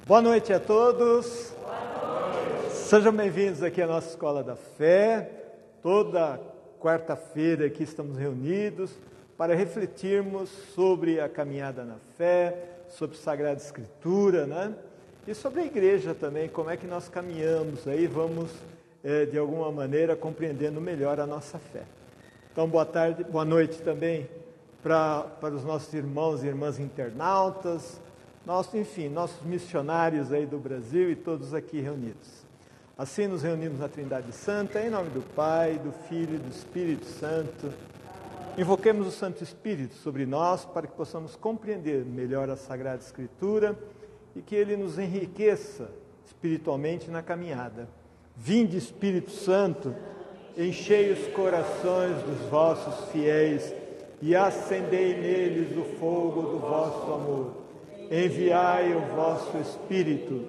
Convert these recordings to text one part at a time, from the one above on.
Boa noite a todos. Sejam bem-vindos aqui à nossa Escola da Fé. Toda quarta-feira aqui estamos reunidos para refletirmos sobre a caminhada na fé, sobre Sagrada Escritura, né? E sobre a igreja também, como é que nós caminhamos aí, vamos de alguma maneira compreendendo melhor a nossa fé. Então, boa tarde, boa noite também para os nossos irmãos e irmãs internautas, nossos missionários aí do Brasil e todos aqui reunidos. Assim nos reunimos na Trindade Santa, em nome do Pai, do Filho e do Espírito Santo. Invoquemos o Santo Espírito sobre nós para que possamos compreender melhor a Sagrada Escritura e que Ele nos enriqueça espiritualmente na caminhada. Vinde, Espírito Santo, enchei os corações dos vossos fiéis e acendei neles o fogo do vosso amor. Enviai o vosso Espírito,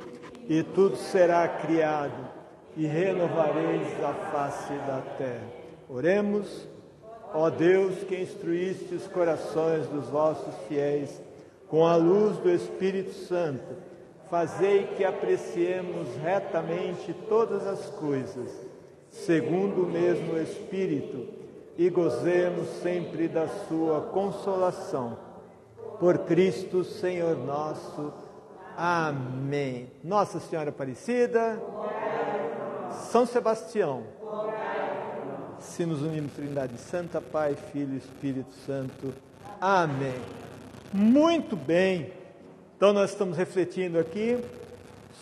e tudo será criado, e renovareis a face da terra. Oremos. Ó Deus, que instruíste os corações dos vossos fiéis com a luz do Espírito Santo, fazei que apreciemos retamente todas as coisas, segundo o mesmo Espírito, e gozemos sempre da sua consolação. Por Cristo, Senhor nosso. Amém. Nossa Senhora Aparecida, São Sebastião, se nos unimos Trindade Santa, Pai, Filho e Espírito Santo. Amém. Muito bem. Então nós estamos refletindo aqui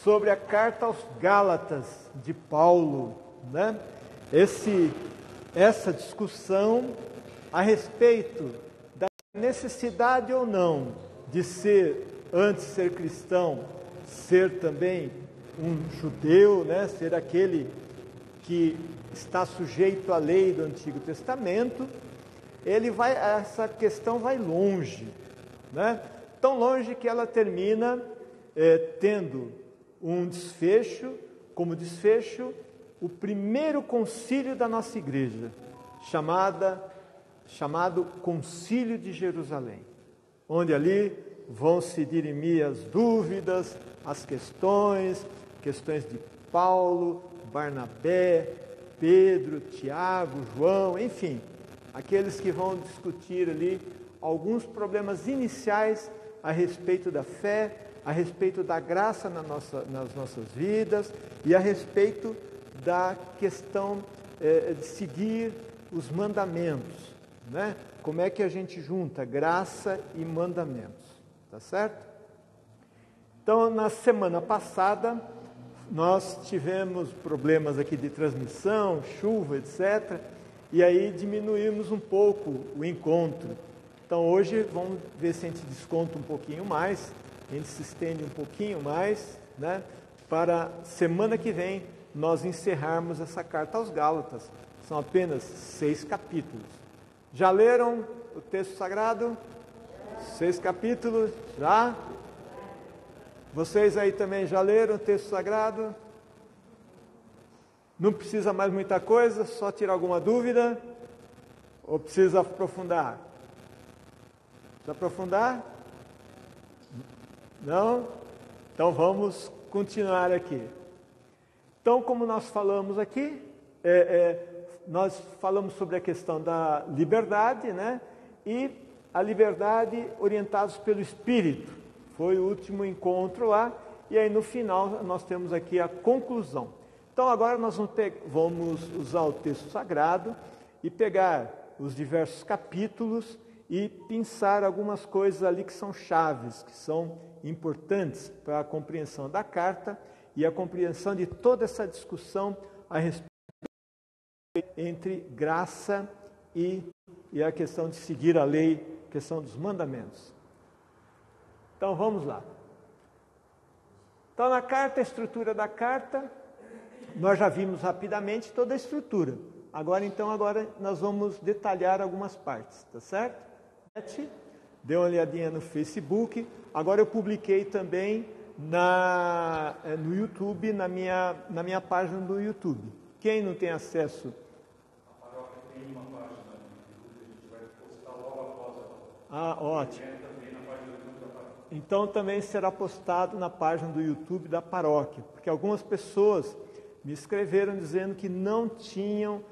sobre a carta aos Gálatas de Paulo, né? Essa discussão a respeito da necessidade ou não de ser, antes de ser cristão, ser também um judeu, né? Ser aquele que está sujeito à lei do Antigo Testamento. Essa questão vai longe, né? Tão longe que ela termina tendo um desfecho, como desfecho, o primeiro concílio da nossa igreja, chamado Concílio de Jerusalém, onde ali vão se dirimir as dúvidas, as questões de Paulo, Barnabé, Pedro, Tiago, João, enfim, aqueles que vão discutir ali alguns problemas iniciais a respeito da fé, a respeito da graça nas nossas vidas e a respeito da questão de seguir os mandamentos, né? Como é que a gente junta graça e mandamentos, tá certo? Então, na semana passada, nós tivemos problemas aqui de transmissão, chuva, etc. E aí diminuímos um pouco o encontro. Então hoje vamos ver se a gente desconta um pouquinho mais, a gente se estende um pouquinho mais, né? Para semana que vem nós encerrarmos essa carta aos Gálatas. São apenas 6 capítulos. Já leram o texto sagrado? 6 capítulos? Já? Vocês aí também já leram o texto sagrado? Não precisa mais muita coisa, só tirar alguma dúvida? Ou precisa aprofundar? Precisa aprofundar? Não? Então vamos continuar aqui. Então, como nós falamos aqui, nós falamos sobre a questão da liberdade, né? E a liberdade orientados pelo Espírito. Foi o último encontro lá, e aí no final nós temos aqui a conclusão. Então agora nós vamos usar o texto sagrado e pegar os diversos capítulos e pensar algumas coisas ali que são chaves, que são importantes para a compreensão da carta e a compreensão de toda essa discussão a respeito entre graça e a questão de seguir a lei, questão dos mandamentos. Então vamos lá. Então na carta, a estrutura da carta, nós já vimos rapidamente toda a estrutura. Agora nós vamos detalhar algumas partes, tá certo? Dê uma olhadinha no Facebook. Agora eu publiquei também no YouTube, na minha página do YouTube. Quem não tem acesso? A paróquia tem uma página no YouTube, a gente vai postar logo após a Ah, ótimo. também na página do YouTube da paróquia. Então também será postado na página do YouTube da paróquia, porque algumas pessoas me escreveram dizendo que não tinham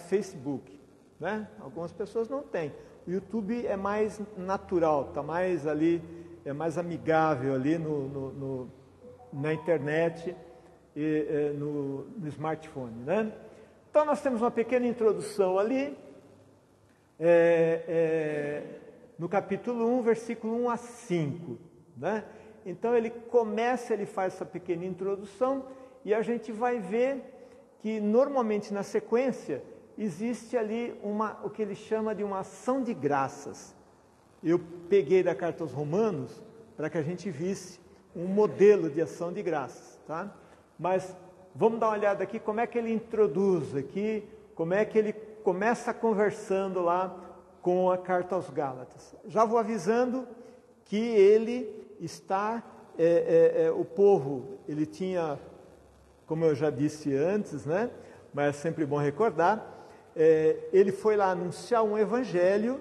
Facebook, né? Algumas pessoas não têm. O YouTube é mais natural, está mais ali, é mais amigável ali na internet e no smartphone, né? Então nós temos uma pequena introdução ali, no capítulo 1, versículo 1 a 5, né? Então ele faz essa pequena introdução e a gente vai ver que normalmente na sequência existe ali o que ele chama de uma ação de graças. Eu peguei da carta aos Romanos para que a gente visse um modelo de ação de graças, tá? Mas vamos dar uma olhada aqui como é que ele introduz aqui, como é que ele começa conversando lá com a carta aos Gálatas. Já vou avisando que ele está, o povo, ele tinha, como eu já disse antes, né? Mas é sempre bom recordar, ele foi lá anunciar um evangelho,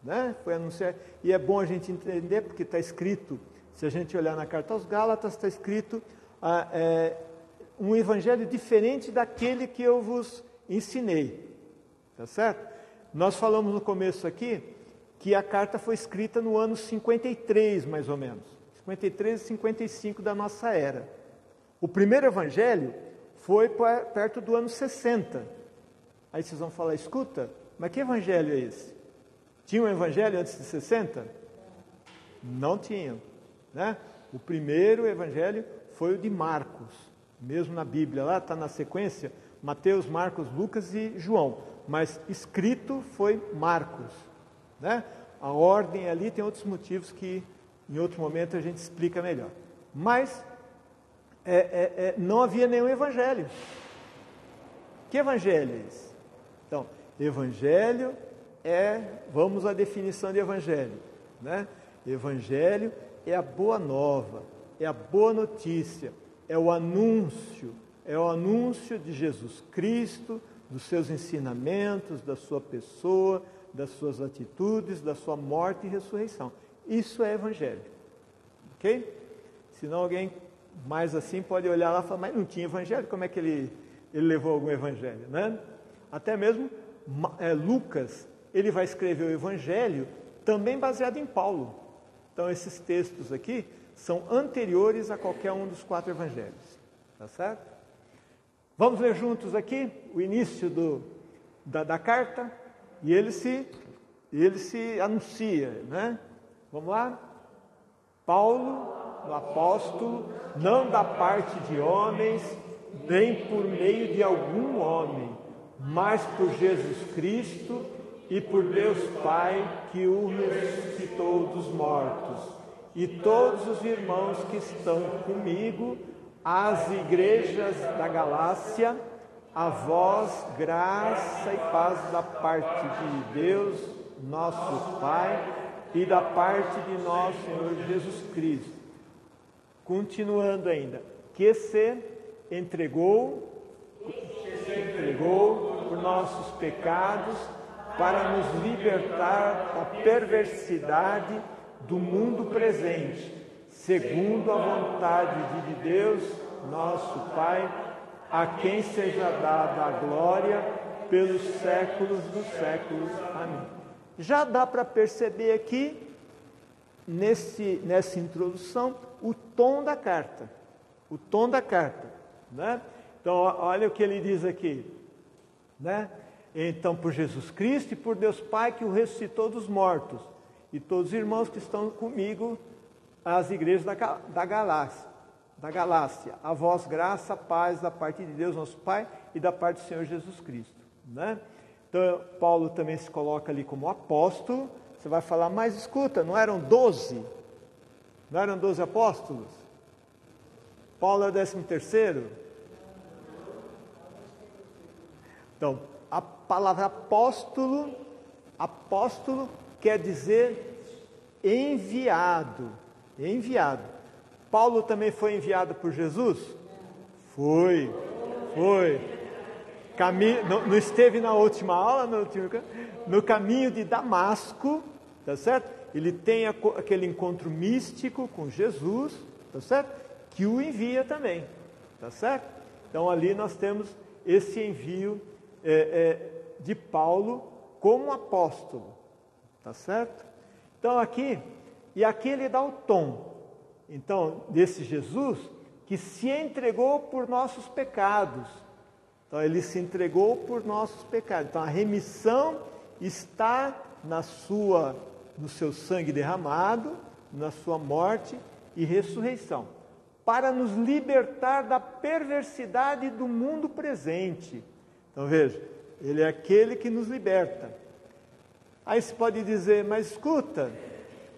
né? Foi anunciar, e é bom a gente entender, porque está escrito, se a gente olhar na carta aos Gálatas, está escrito um evangelho diferente daquele que eu vos ensinei, tá certo? Nós falamos no começo aqui que a carta foi escrita no ano 53, mais ou menos, 53 e 55 da nossa era. O primeiro evangelho foi perto do ano 60. Aí vocês vão falar, escuta, mas que evangelho é esse? Tinha um evangelho antes de 60? Não tinha, né? O primeiro evangelho foi o de Marcos, mesmo na Bíblia, lá está na sequência, Mateus, Marcos, Lucas e João, mas escrito foi Marcos, né? A ordem ali tem outros motivos que em outro momento a gente explica melhor. Mas não havia nenhum evangelho. Que evangelho é esse? Então, evangelho vamos à definição de evangelho, né? Evangelho é a boa nova, é a boa notícia, é o anúncio de Jesus Cristo, dos seus ensinamentos, da sua pessoa, das suas atitudes, da sua morte e ressurreição. Isso é evangelho, ok? Senão alguém mais assim pode olhar lá e falar, mas não tinha evangelho, como é que ele levou algum evangelho, né? Até mesmo Lucas, ele vai escrever o evangelho também baseado em Paulo. Então esses textos aqui são anteriores a qualquer um dos 4 evangelhos, tá certo? Vamos ler juntos aqui o início da carta e ele se anuncia, né? Vamos lá? Paulo, o apóstolo, não da parte de homens, nem por meio de algum homem, mas por Jesus Cristo e por Deus Pai, que o ressuscitou dos mortos, e todos os irmãos que estão comigo, às igrejas da Galácia, a vós graça e paz da parte de Deus, nosso Pai, e da parte de nosso Senhor Jesus Cristo. Continuando ainda, que se entregou por nossos pecados, para nos libertar da perversidade do mundo presente, segundo a vontade de Deus, nosso Pai, a quem seja dada a glória pelos séculos dos séculos. Amém. Já dá para perceber aqui, nessa introdução, o tom da carta. O tom da carta, né? Então, olha o que ele diz aqui, né? Então, por Jesus Cristo e por Deus Pai, que o ressuscitou dos mortos, e todos os irmãos que estão comigo, as igrejas da Galácia, a vós graça, paz da parte de Deus, nosso Pai, e da parte do Senhor Jesus Cristo, né? Então, Paulo também se coloca ali como apóstolo. Você vai falar, mas escuta, não eram 12? Não eram 12 apóstolos? Paulo é o 13º? Então, a palavra apóstolo quer dizer enviado. Paulo também foi enviado por Jesus? Foi. Não esteve na última aula, no caminho de Damasco, tá certo? ele tem aquele encontro místico com Jesus, tá certo? Que o envia também, tá certo? Então ali nós temos esse envio de Paulo como apóstolo, tá certo? Então aqui ele dá o tom, então, desse Jesus que se entregou por nossos pecados. Então ele se entregou por nossos pecados. Então a remissão está no seu sangue derramado, na sua morte e ressurreição, para nos libertar da perversidade do mundo presente. Então veja, ele é aquele que nos liberta. Aí você pode dizer, mas escuta,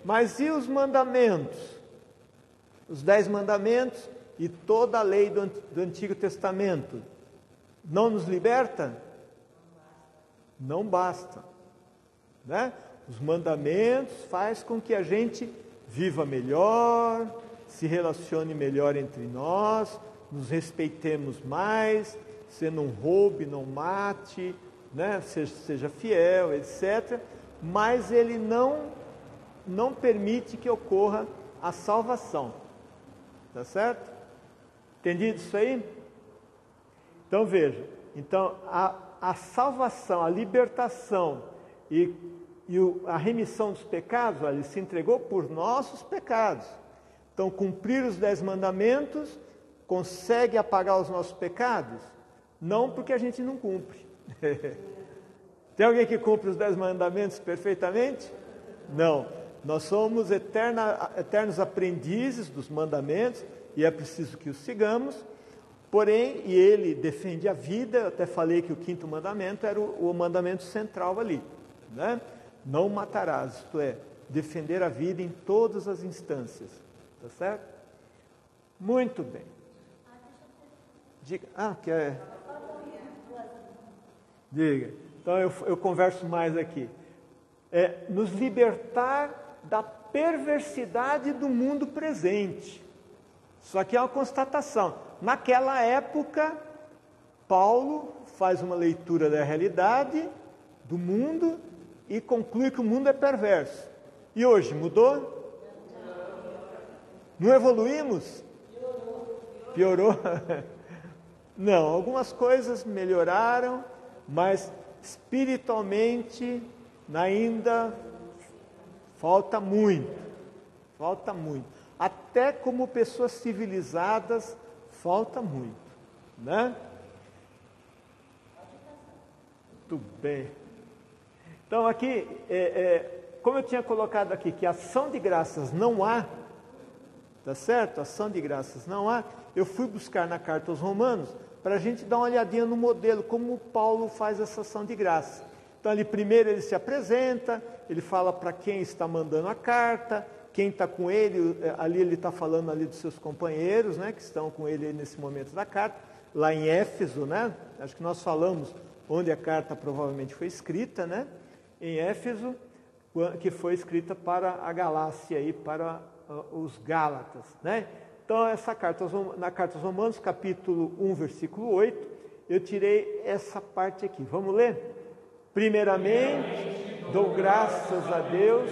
mas e os mandamentos? Os 10 mandamentos e toda a lei do Antigo Testamento não nos liberta? Não basta, né? Os mandamentos fazem com que a gente viva melhor, se relacione melhor entre nós, nos respeitemos mais, você não roube, não mate, né? Seja fiel, etc. Mas ele não permite que ocorra a salvação. Tá certo? Entendido isso aí? Então veja, a salvação, a libertação e a remissão dos pecados, olha, ele se entregou por nossos pecados. Então cumprir os 10 mandamentos consegue apagar os nossos pecados? Não, porque a gente não cumpre. Tem alguém que cumpre os 10 mandamentos perfeitamente? Não. Nós somos eternos aprendizes dos mandamentos e é preciso que os sigamos. Porém, e ele defende a vida. Eu até falei que o 5º mandamento era o mandamento central ali, né? Não matarás, isto é, defender a vida em todas as instâncias. Tá certo? Muito bem. Diga. Diga. Então eu converso mais aqui. Nos libertar da perversidade do mundo presente. Isso aqui é uma constatação. Naquela época, Paulo faz uma leitura da realidade do mundo e conclui que o mundo é perverso. E hoje, mudou? Não evoluímos? Piorou? Não, algumas coisas melhoraram, mas espiritualmente ainda falta muito, até como pessoas civilizadas falta muito, né? Muito bem. Então aqui, como eu tinha colocado aqui, que ação de graças não há, tá certo? Ação de graças não há, eu fui buscar na carta aos Romanos, para a gente dar uma olhadinha no modelo, como Paulo faz essa ação de graça. Então ali primeiro ele se apresenta, ele fala para quem está mandando a carta, quem está com ele, ali ele está falando ali dos seus companheiros, né, que estão com ele nesse momento da carta, lá em Éfeso, né, acho que nós falamos onde a carta provavelmente foi escrita, né, em Éfeso, que foi escrita para a Galácia, aí, para os Gálatas, né. Então essa carta, na carta aos Romanos, capítulo 1, versículo 8, eu tirei essa parte aqui, vamos ler? Primeiramente, dou graças a Deus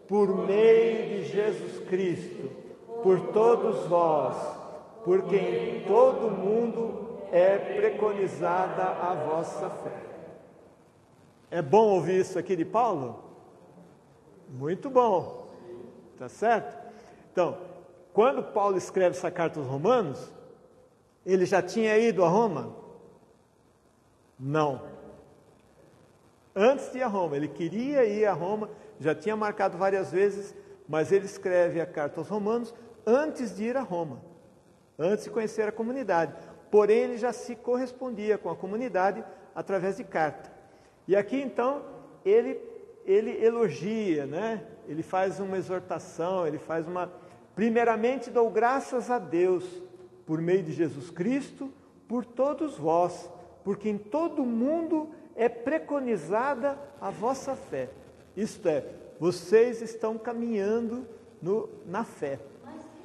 por meio de Jesus Cristo, por todos vós, por quem em todo mundo é preconizada a vossa fé. É bom ouvir isso aqui de Paulo? Muito bom, tá certo? Então, quando Paulo escreve essa carta aos Romanos, ele já tinha ido a Roma? Não. Antes de ir a Roma, ele queria ir a Roma, já tinha marcado várias vezes, mas ele escreve a carta aos Romanos antes de ir a Roma, antes de conhecer a comunidade. Porém, ele já se correspondia com a comunidade através de carta. E aqui então, ele elogia, né? Ele faz uma exortação, ele faz uma... Primeiramente, dou graças a Deus, por meio de Jesus Cristo, por todos vós, porque em todo mundo é preconizada a vossa fé. Isto é, vocês estão caminhando na fé. Mas como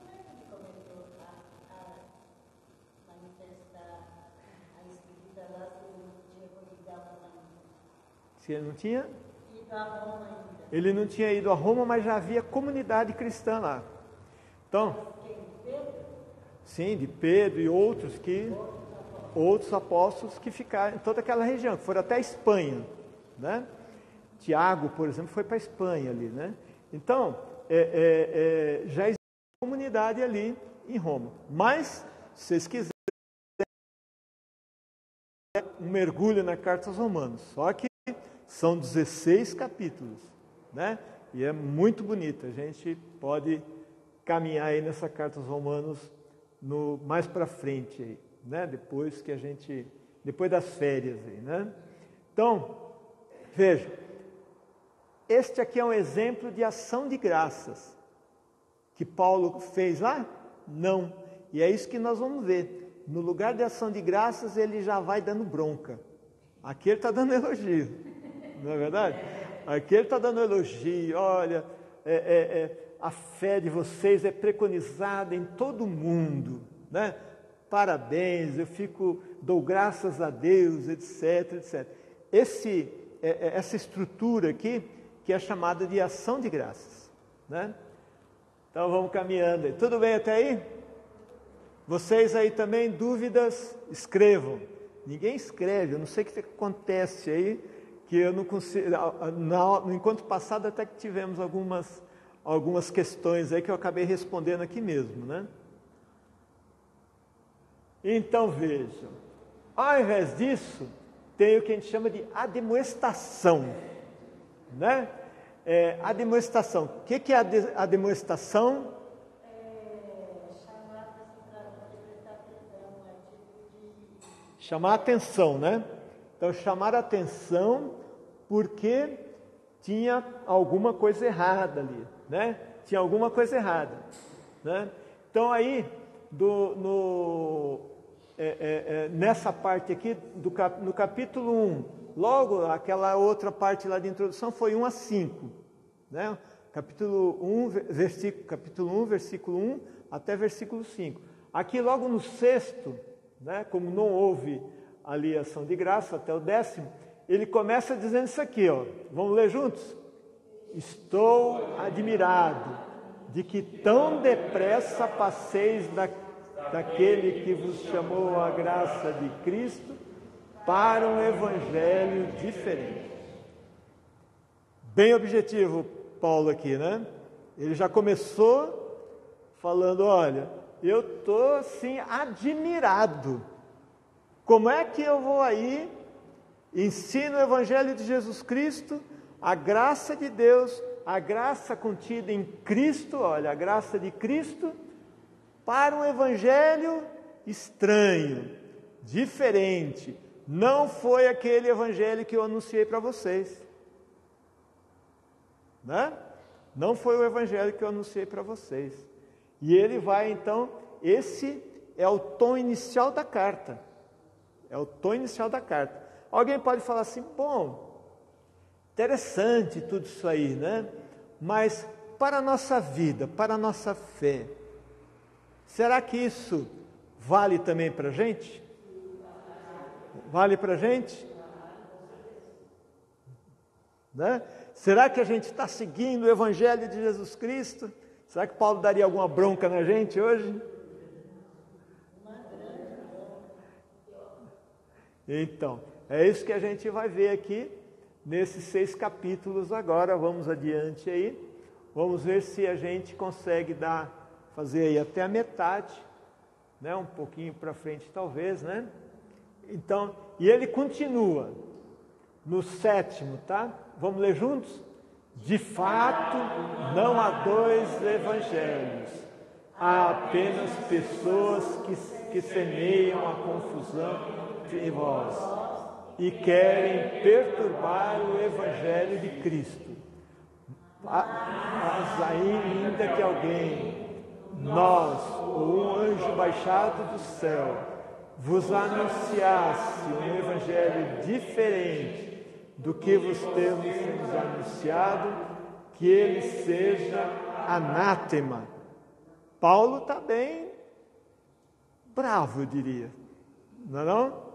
é que ele começou a manifestar a escrita lá se ele não tinha convidado a mãe? Se ele não tinha? ido a Roma ainda. Ele não tinha ido a Roma, mas já havia comunidade cristã lá. Então, Quem? Pedro? sim, de Pedro e outros apóstolos que ficaram em toda aquela região, que foram até a Espanha, né? Tiago, por exemplo, foi para a Espanha ali, né? Então, já existe comunidade ali em Roma. Mas, se vocês quiserem, um mergulho na Carta aos Romanos. Só que são 16 capítulos, né? E é muito bonita. A gente pode caminhar aí nessa Carta aos Romanos mais para frente aí, né? Depois das férias aí, né? Então, veja, este aqui é um exemplo de ação de graças que Paulo fez lá? Não. E é isso que nós vamos ver. No lugar de ação de graças, ele já vai dando bronca. Aqui ele está dando elogio, não é verdade? Aqui ele está dando elogio. Olha, a fé de vocês é preconizada em todo mundo, né? Parabéns, dou graças a Deus, etc, etc. Essa estrutura aqui, que é chamada de ação de graças, né? Então vamos caminhando aí. Tudo bem até aí? Vocês aí também, dúvidas, escrevam. Ninguém escreve, eu não sei o que acontece aí, que eu não consigo. No encontro passado até que tivemos algumas questões aí que eu acabei respondendo aqui mesmo, né? Então vejam, ao invés disso, tem o que a gente chama de admoestação, né? Admoestação. O que é admoestação? Chamar a atenção, né? Então, chamar a atenção porque tinha alguma coisa errada ali, né? Tinha alguma coisa errada, né? Então, aí, nessa parte aqui, no capítulo 1, logo aquela outra parte lá de introdução foi 1 a 5, né? Capítulo 1, versículo 1 até versículo 5. Aqui, logo no 6º, né, como não houve ali ação de graça até o 10º, ele começa dizendo isso aqui, ó. Vamos ler juntos? Estou admirado de que tão depressa passeis daquele que vos chamou a graça de Cristo para um evangelho diferente. Bem objetivo, Paulo aqui, né? Ele já começou falando, olha, eu estou assim admirado. Como é que eu vou aí, ensino o Evangelho de Jesus Cristo, a graça de Deus, a graça contida em Cristo, olha, a graça de Cristo, para um Evangelho estranho, diferente. Não foi aquele Evangelho que eu anunciei para vocês, né? Não foi o Evangelho que eu anunciei para vocês. E ele vai então, esse é o tom inicial da carta. É o tom inicial da carta. Alguém pode falar assim, bom, interessante tudo isso aí, né? Mas para a nossa vida, para a nossa fé, será que isso vale também para a gente? Vale para a gente? Né? Será que a gente está seguindo o Evangelho de Jesus Cristo? Será que Paulo daria alguma bronca na gente hoje? Então, é isso que a gente vai ver aqui nesses 6 capítulos agora. Vamos adiante aí. Vamos ver se a gente consegue fazer aí até a metade, né? Um pouquinho para frente talvez, né? Então, e ele continua no 7º, tá? Vamos ler juntos? De fato, não há 2 evangelhos, há apenas pessoas que semeiam a confusão em vós e querem perturbar o evangelho de Cristo. Mas ainda que alguém, nós ou um anjo baixado do céu, vos anunciasse um evangelho diferente do que vos temos anunciado, que ele seja anátema. Paulo está bem bravo, eu diria. Não é não?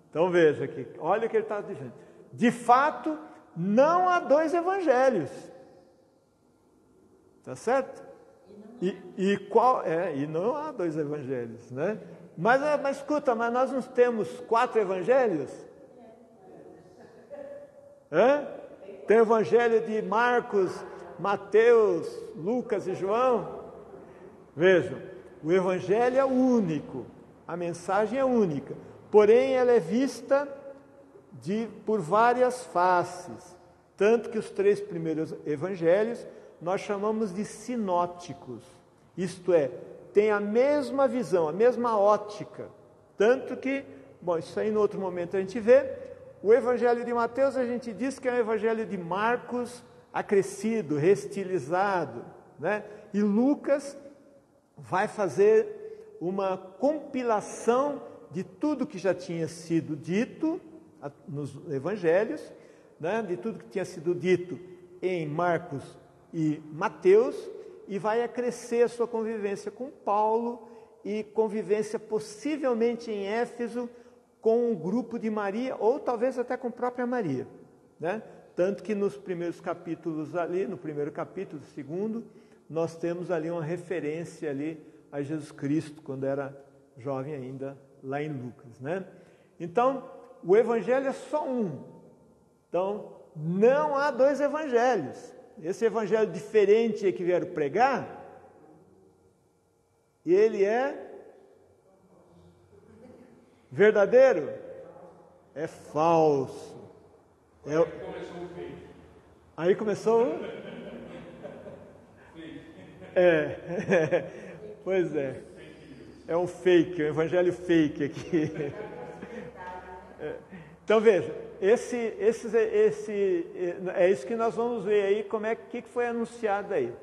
Então veja aqui, olha o que ele está dizendo. De fato, não há dois evangelhos. Tá certo? E não há dois evangelhos, né? Mas escuta, mas nós não temos 4 evangelhos? Tem o evangelho de Marcos, Mateus, Lucas e João. Vejam, o evangelho é único, a mensagem é única, porém ela é vista por várias faces, tanto que os 3 primeiros evangelhos nós chamamos de sinóticos, isto é, tem a mesma visão, a mesma ótica, tanto que, bom, isso aí no outro momento a gente vê. O evangelho de Mateus a gente diz que é o evangelho de Marcos acrescido, restilizado, né? E Lucas vai fazer uma compilação de tudo que já tinha sido dito nos evangelhos, né? De tudo que tinha sido dito em Marcos e Mateus, e vai acrescer a sua convivência com Paulo e convivência possivelmente em Éfeso com um grupo de Maria, ou talvez até com a própria Maria, né? Tanto que nos primeiros capítulos ali, no primeiro capítulo, segundo, nós temos ali uma referência ali a Jesus Cristo, quando era jovem ainda, lá em Lucas, né? Então, o evangelho é só um. Então, não há 2 evangelhos. Esse evangelho diferente que vieram pregar, ele é verdadeiro? É falso. Aí começou o... Pois é. É um fake, um evangelho fake aqui. Então veja, é isso que nós vamos ver aí, como é que foi anunciado aí.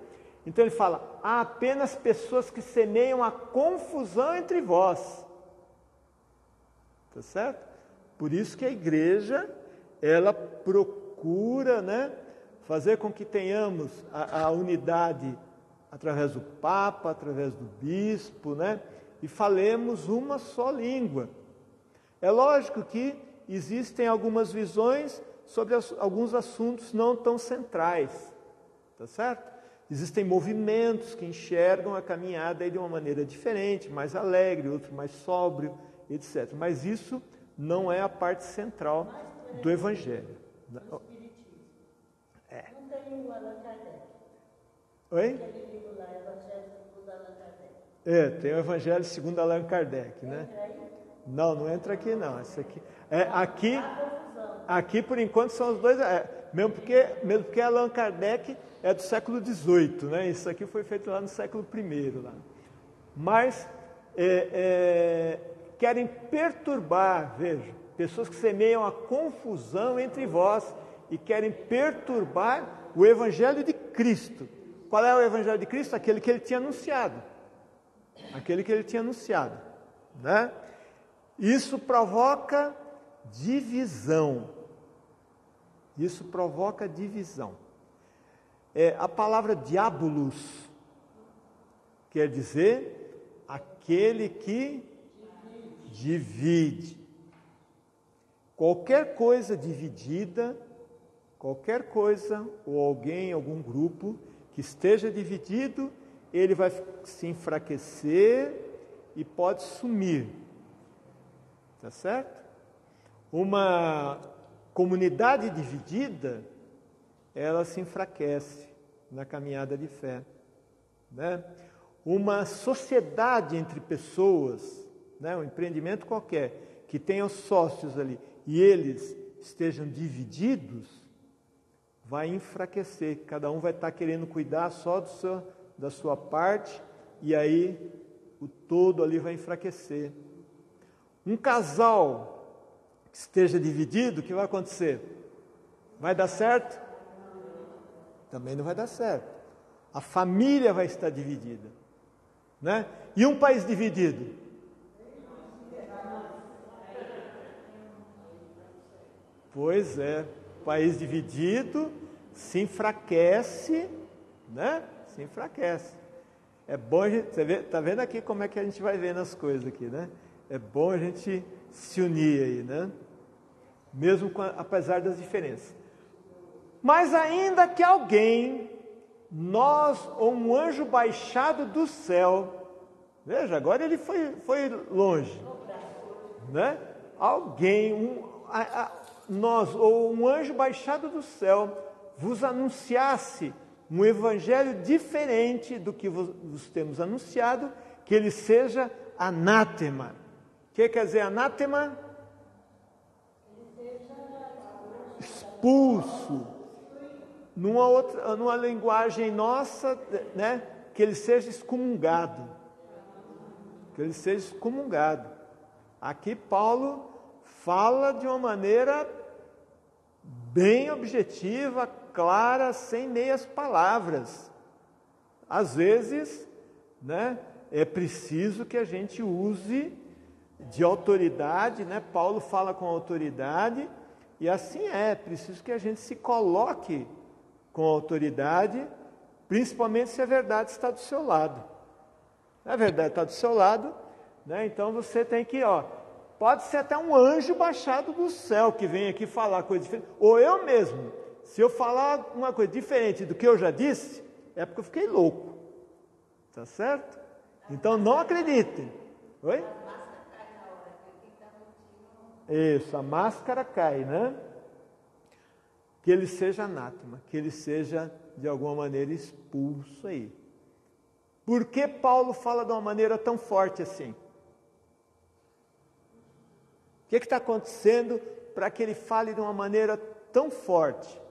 Então ele fala, há apenas pessoas que semeiam a confusão entre vós. Tá certo? Por isso que a igreja, ela procura, né, fazer com que tenhamos a unidade através do Papa, através do Bispo, né, e falemos uma só língua. É lógico que existem algumas visões sobre alguns assuntos não tão centrais, tá certo? Existem movimentos que enxergam a caminhada aí de uma maneira diferente, mais alegre, outro mais sóbrio, etc. Mas isso não é a parte central do Evangelho. Do Espiritismo. É. Não tem o Allan Kardec. Oi? Aquele livro lá, Evangelho segundo Allan Kardec. Tem o Evangelho segundo Allan Kardec, né? Entra aí? Não entra aqui não. Isso aqui por enquanto são os dois. Mesmo porque Allan Kardec é do século XVIII, né? Isso aqui foi feito lá no século I. Lá. Mas querem perturbar, veja, pessoas que semeiam a confusão entre vós e querem perturbar o Evangelho de Cristo. Qual é o Evangelho de Cristo? Aquele que ele tinha anunciado. Aquele que ele tinha anunciado, né? Isso provoca divisão. Isso provoca divisão. A palavra diabolos quer dizer aquele que divide. Qualquer coisa dividida, qualquer coisa ou alguém, algum grupo que esteja dividido, ele vai se enfraquecer e pode sumir. Tá certo? Uma comunidade dividida, ela se enfraquece na caminhada de fé, né? Uma sociedade entre pessoas, né? Um empreendimento qualquer, que tenha sócios ali, e eles estejam divididos, vai enfraquecer. Cada um vai estar querendo cuidar só da sua parte, e aí o todo ali vai enfraquecer. Um casal que esteja dividido, o que vai acontecer? Vai dar certo? Também não vai dar certo. A família vai estar dividida, né? E um país dividido? Pois é, país dividido se enfraquece, né? Se enfraquece. É bom a gente, tá vendo aqui como é que a gente vai vendo as coisas aqui, né? É bom a gente se unir aí, né? Mesmo apesar das diferenças. Mas ainda que alguém, nós ou um anjo baixado do céu, veja, agora ele foi longe, né? Alguém, nós ou um anjo baixado do céu vos anunciasse um evangelho diferente do que vos temos anunciado, que ele seja anátema. O que quer dizer anátema? Expulso. Numa linguagem nossa, né? Que ele seja excomungado. Que ele seja excomungado. Aqui Paulo fala de uma maneira bem objetiva, clara, sem meias palavras. Às vezes, né, é preciso que a gente use de autoridade, né? Paulo fala com autoridade, e assim é preciso que a gente se coloque com autoridade, principalmente se a verdade está do seu lado. A verdade está do seu lado, né? Então você tem que, pode ser até um anjo baixado do céu que vem aqui falar coisa diferente, ou eu mesmo, se eu falar uma coisa diferente do que eu já disse, é porque eu fiquei louco, tá certo? Então não acreditem. Oi? Isso, a máscara cai, né? Que ele seja anátema, que ele seja de alguma maneira expulso aí. Por que Paulo fala de uma maneira tão forte assim? O que está acontecendo para que ele fale de uma maneira tão forte?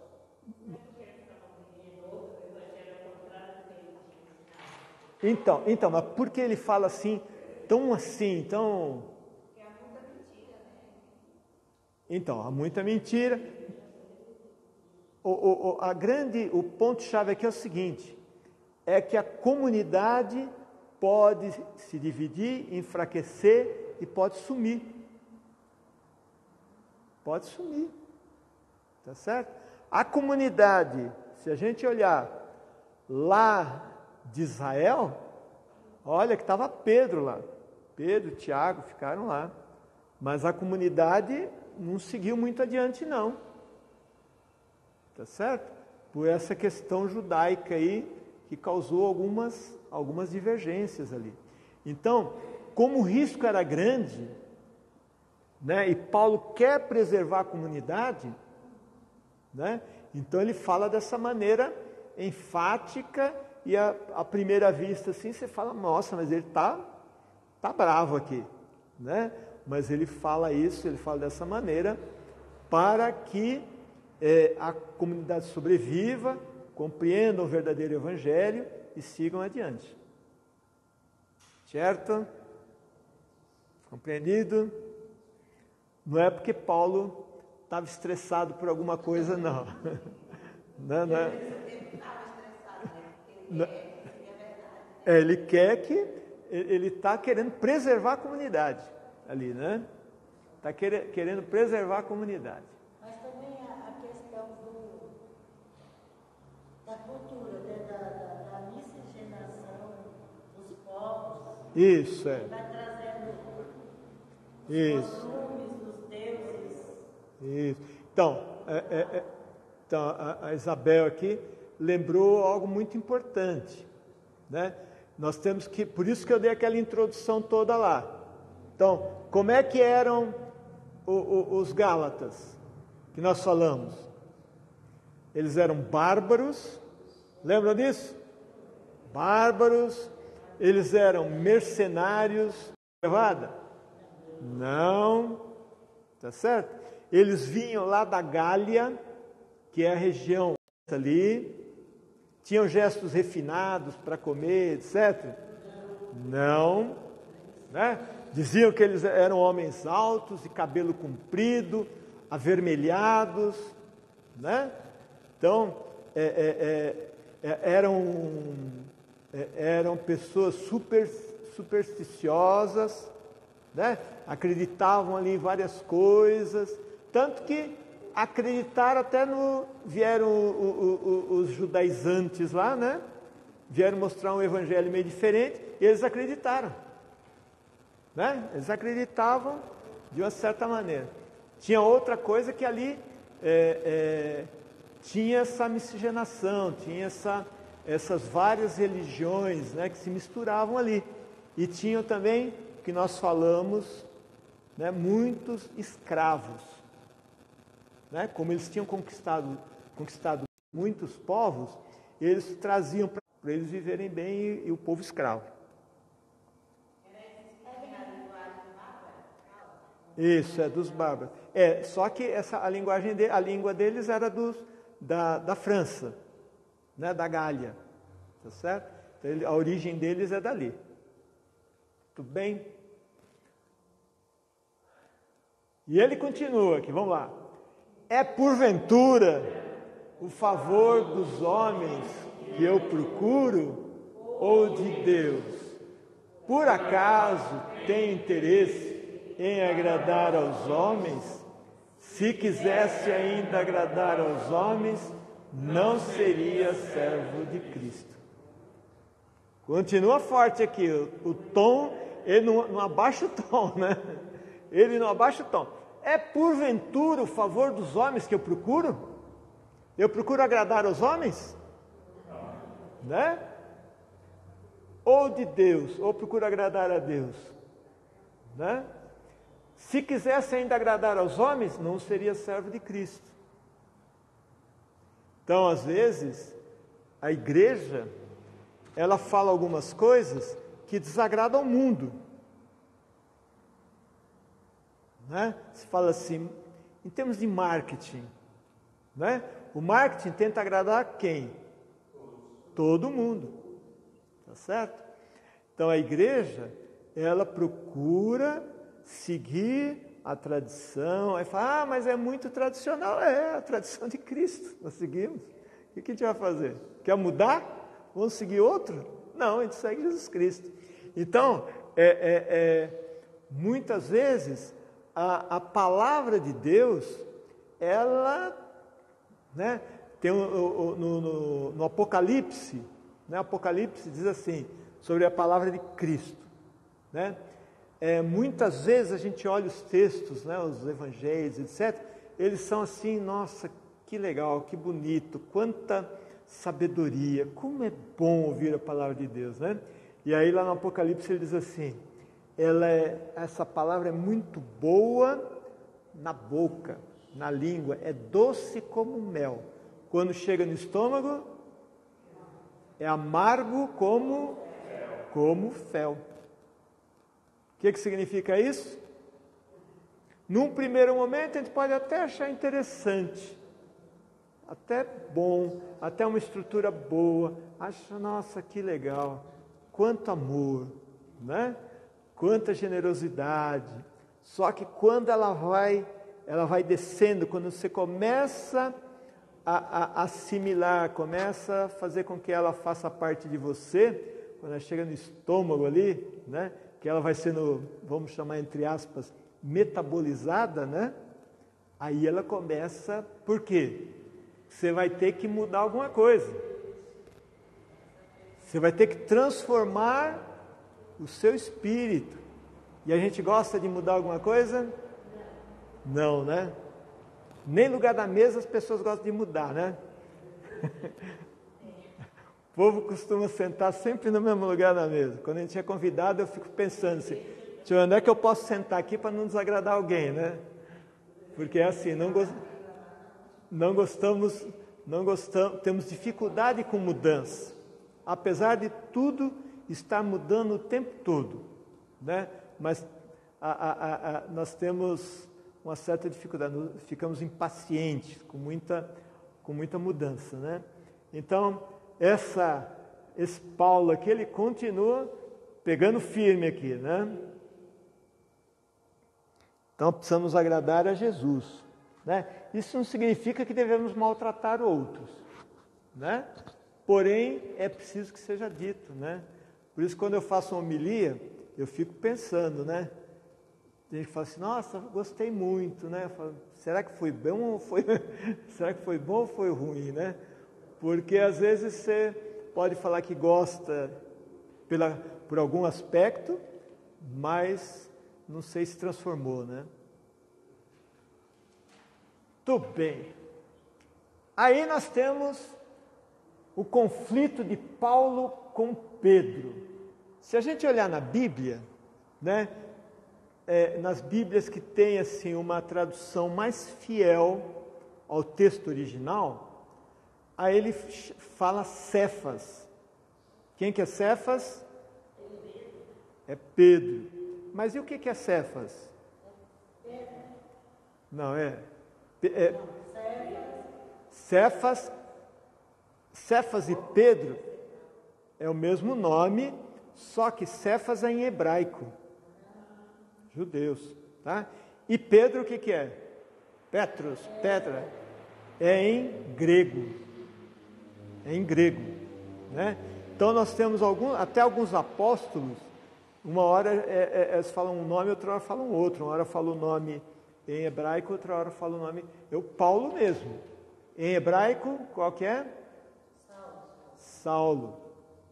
Então, mas por que ele fala assim, tão assim, tão... Então, há muita mentira. O ponto-chave aqui é o seguinte, é que a comunidade pode se dividir, enfraquecer e pode sumir. Pode sumir, tá certo? A comunidade, se a gente olhar lá de Israel, olha que estava Pedro lá, Pedro, Tiago ficaram lá, mas a comunidade não seguiu muito adiante não, tá certo? Por essa questão judaica aí, que causou algumas divergências ali. Então, como o risco era grande, né, e Paulo quer preservar a comunidade, né, então ele fala dessa maneira enfática, e à primeira vista assim, você fala, nossa, mas ele tá bravo aqui, né? Mas ele fala isso, ele fala dessa maneira, para que a comunidade sobreviva, compreendam o verdadeiro evangelho e sigam adiante. Certo? Compreendido? Não é porque Paulo estava estressado por alguma coisa, não. Não é. Ele quer que, ele está querendo preservar a comunidade ali, né? Está querendo preservar a comunidade. Mas também a questão da cultura, né? da miscigenação dos povos. Isso, Vai trazendo os costumes dos deuses. Isso. Então, a Isabel aqui lembrou algo muito importante, né? Nós temos que, por isso que eu dei aquela introdução toda lá. Então, como é que eram os Gálatas, que nós falamos? Eles eram bárbaros, lembram disso? Bárbaros, eles eram mercenários, levada? Não, tá certo? Eles vinham lá da Gália, que é a região ali, tinham gestos refinados para comer, etc. Não, né? Diziam que eles eram homens altos, de cabelo comprido, avermelhados, né? Então, eram pessoas supersticiosas, né? Acreditavam ali em várias coisas, tanto que acreditaram até vieram os judaizantes lá, né? Vieram mostrar um evangelho meio diferente, e eles acreditaram, né? Eles acreditavam de uma certa maneira. Tinha outra coisa que ali tinha essa miscigenação, tinha essas várias religiões, né, que se misturavam ali. E tinham também, que nós falamos, né, muitos escravos. Né? Como eles tinham conquistado muitos povos, eles traziam para eles viverem bem e o povo escravo. Isso, é dos bárbaros. Só que a língua deles era da França, né, da Gália, tá certo? Então, a origem deles é dali. Tudo bem? E ele continua aqui, vamos lá. É porventura o favor dos homens que eu procuro ou de Deus? Por acaso tem interesse em agradar aos homens? Se quisesse ainda agradar aos homens, não seria servo de Cristo. Continua forte aqui, o tom, ele não abaixa o tom, né? Ele não abaixa o tom. É porventura o favor dos homens que eu procuro? Eu procuro agradar aos homens? Né? Ou de Deus, ou procuro agradar a Deus? Né? Se quisesse ainda agradar aos homens, não seria servo de Cristo. Então, às vezes, a igreja, ela fala algumas coisas que desagradam ao mundo. Né? Se fala assim, em termos de marketing, né? O marketing tenta agradar quem? Todo mundo, tá certo? Então a igreja, ela procura seguir a tradição, aí fala, mas é muito tradicional. É a tradição de Cristo, nós seguimos. O que a gente vai fazer? Quer mudar? Vamos seguir outro? Não, a gente segue Jesus Cristo. Então, muitas vezes, a palavra de Deus, ela, né, tem no Apocalipse, né, Apocalipse diz assim, sobre a palavra de Cristo, né? Muitas vezes a gente olha os textos, né, os evangelhos, etc., eles são assim, nossa, que legal, que bonito, quanta sabedoria, como é bom ouvir a palavra de Deus, né? E aí lá no Apocalipse ele diz assim, essa palavra é muito boa na boca, na língua, é doce como mel. Quando chega no estômago, é amargo como fel. O que significa isso? Num primeiro momento a gente pode até achar interessante, até bom, até uma estrutura boa, acha, nossa, que legal, quanto amor, né? Quanta generosidade. Só que quando ela vai descendo, quando você começa a assimilar, começa a fazer com que ela faça parte de você, quando ela chega no estômago ali, né, que ela vai sendo, vamos chamar entre aspas, metabolizada, né? Aí ela começa, por quê? Você vai ter que mudar alguma coisa. Você vai ter que transformar o seu espírito. E a gente gosta de mudar alguma coisa? Não, né? Nem lugar da mesa as pessoas gostam de mudar, né? O povo costuma sentar sempre no mesmo lugar da mesa. Quando a gente é convidado, eu fico pensando assim, onde é que eu posso sentar aqui para não desagradar alguém, né? Porque é assim, não gostamos, temos dificuldade com mudança. Apesar de tudo estar mudando o tempo todo, né? Mas nós temos uma certa dificuldade, ficamos impacientes com muita mudança, né? Então, esse Paulo aqui, ele continua pegando firme aqui, né? Então, precisamos agradar a Jesus, né? Isso não significa que devemos maltratar outros, né? Porém, é preciso que seja dito, né? Por isso, quando eu faço uma homilia, eu fico pensando, né? Tem gente que fala assim, nossa, gostei muito, né? Eu falo, será que foi bom ou foi ruim, né? Porque às vezes você pode falar que gosta por algum aspecto, mas não sei se transformou, né? Tudo bem. Aí nós temos o conflito de Paulo com Pedro. Se a gente olhar na Bíblia, né, nas Bíblias que tem assim, uma tradução mais fiel ao texto original, aí ele fala Cefas. Quem que é Cefas? É Pedro. Mas e o que é Cefas? Não, Cefas e Pedro é o mesmo nome, só que Cefas é em hebraico. Judeus, tá? E Pedro o que é? Petros, Petra, é em grego. É em grego, né? Então nós temos até alguns apóstolos, uma hora eles falam um nome, outra hora falam outro, uma hora falam o nome em hebraico, outra hora falam o nome, Paulo mesmo. Em hebraico, qual que é? Saulo.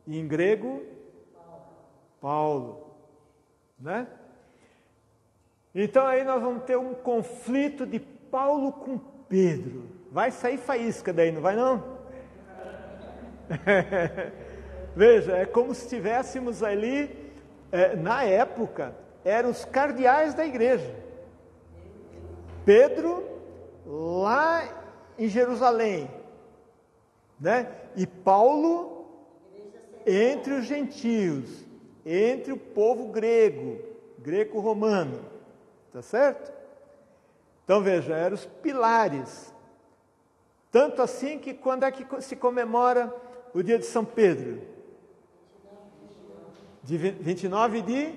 E em grego? Paulo. Né? Então aí nós vamos ter um conflito de Paulo com Pedro. Vai sair faísca daí, não vai não? Veja, é como se estivéssemos ali, na época, eram os cardeais da igreja. Pedro, lá em Jerusalém, né? E Paulo, entre os gentios, entre o povo greco-romano, tá certo? Então veja, eram os pilares. Tanto assim que quando é que se comemora o dia de São Pedro? De 29 de